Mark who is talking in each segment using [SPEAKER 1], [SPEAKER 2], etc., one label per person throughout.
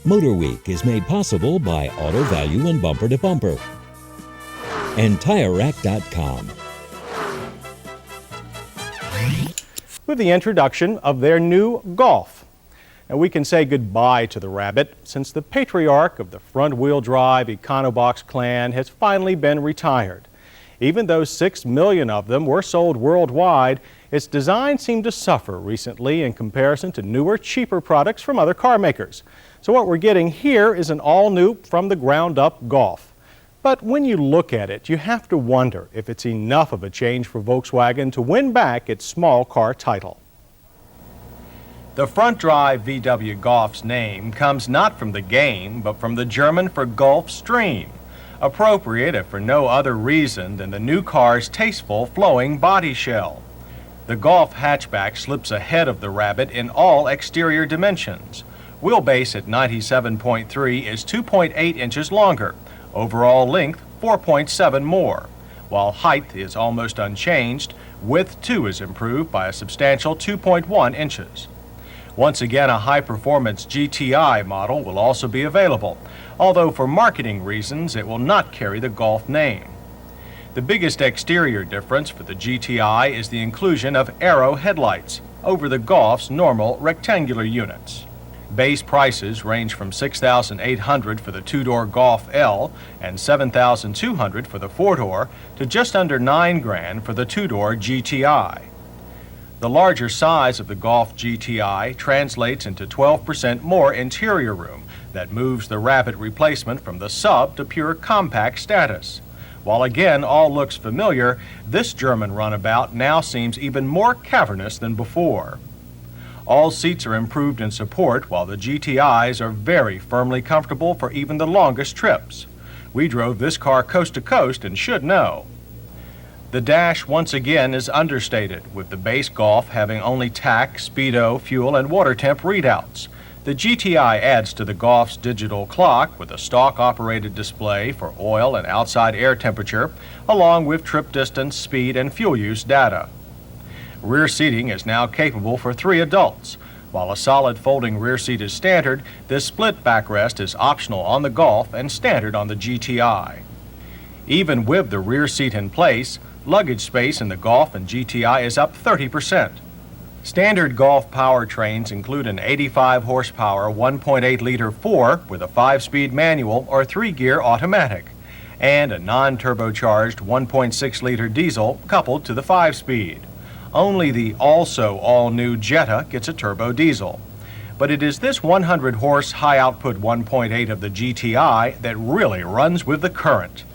[SPEAKER 1] MotorWeek is made possible by Auto Value and Bumper to Bumper and TireRack.com.
[SPEAKER 2] With the introduction of their new Golf. Now we can say goodbye to the Rabbit since the patriarch of the front-wheel drive Econobox clan has finally been retired. Even though 6 million of them were sold worldwide, its design seemed to suffer recently in comparison to newer, cheaper products from other car makers. So what we're getting here is an all-new, from-the-ground-up Golf. But when you look at it, you have to wonder if it's enough of a change for Volkswagen to win back its small car title. The front-drive VW Golf's name comes not from the game, but from the German for Gulf Stream, appropriate if for no other reason than the new car's tasteful, flowing body shell. The Golf hatchback slips ahead of the Rabbit in all exterior dimensions. Wheelbase at 97.3 is 2.8 inches longer. Overall length, 4.7 more. While height is almost unchanged, width too is improved by a substantial 2.1 inches. Once again, a high-performance GTI model will also be available, although for marketing reasons it will not carry the Golf name. The biggest exterior difference for the GTI is the inclusion of Aero headlights over the Golf's normal rectangular units. Base prices range from $6,800 for the two-door Golf L and $7,200 for the four-door to just under $9,000 for the two-door GTI. The larger size of the Golf GTI translates into 12% more interior room that moves the Rabbit replacement from the sub to pure compact status. While again all looks familiar, this German runabout now seems even more cavernous than before. All seats are improved in support, while the GTIs are very firmly comfortable for even the longest trips. We drove this car coast to coast and should know. The dash once again is understated, with the base Golf having only tach, speedo, fuel, and water temp readouts. The GTI adds to the Golf's digital clock with a stalk-operated display for oil and outside air temperature, along with trip distance, speed, and fuel use data. Rear seating is now capable for 3 adults. While a solid folding rear seat is standard, this split backrest is optional on the Golf and standard on the GTI. Even with the rear seat in place, luggage space in the Golf and GTI is up 30%. Standard Golf powertrains include an 85 horsepower 1.8-liter 4 with a 5-speed manual or 3-gear automatic, and a non-turbocharged 1.6-liter diesel coupled to the 5-speed. Only the also all-new Jetta gets a turbo diesel. But it is this 100-horse high-output 1.8 of the GTI that really runs with the current.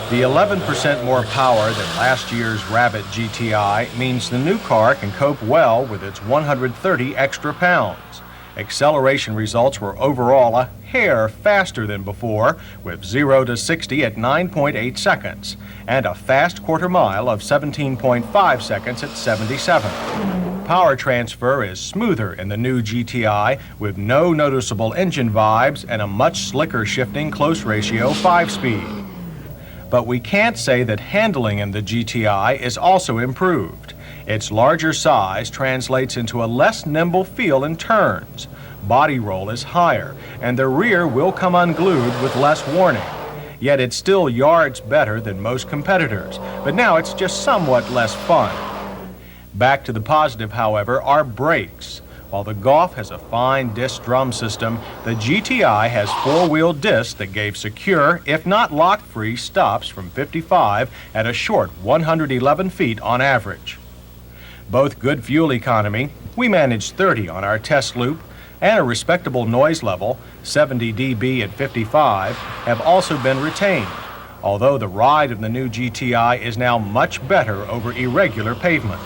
[SPEAKER 2] The 11% more power than last year's Rabbit GTI means the new car can cope well with its 130 extra pounds. Acceleration results were overall a hair faster than before, with 0 to 60 at 9.8 seconds, and a fast quarter mile of 17.5 seconds at 77. Power transfer is smoother in the new GTI, with no noticeable engine vibes and a much slicker shifting close ratio 5-speed. But we can't say that handling in the GTI is also improved. Its larger size translates into a less nimble feel in turns. Body roll is higher, and the rear will come unglued with less warning. Yet it's still yards better than most competitors, but now it's just somewhat less fun. Back to the positive, however, are brakes. While the Golf has a fine disc drum system, the GTI has 4-wheel discs that gave secure, if not lock-free, stops from 55 at a short 111 feet on average. Both good fuel economy, we managed 30 on our test loop, and a respectable noise level, 70 dB at 55, have also been retained, although the ride of the new GTI is now much better over irregular pavement.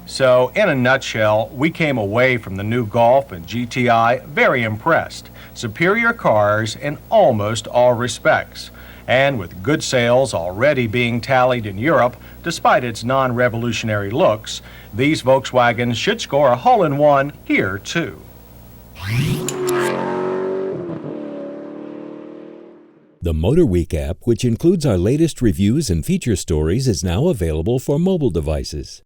[SPEAKER 2] So, in a nutshell, we came away from the new Golf and GTI very impressed. Superior cars in almost all respects. And with good sales already being tallied in Europe, despite its non-revolutionary looks, these Volkswagens should score a hole-in-one here, too.
[SPEAKER 1] The MotorWeek app, which includes our latest reviews and feature stories, is now available for mobile devices.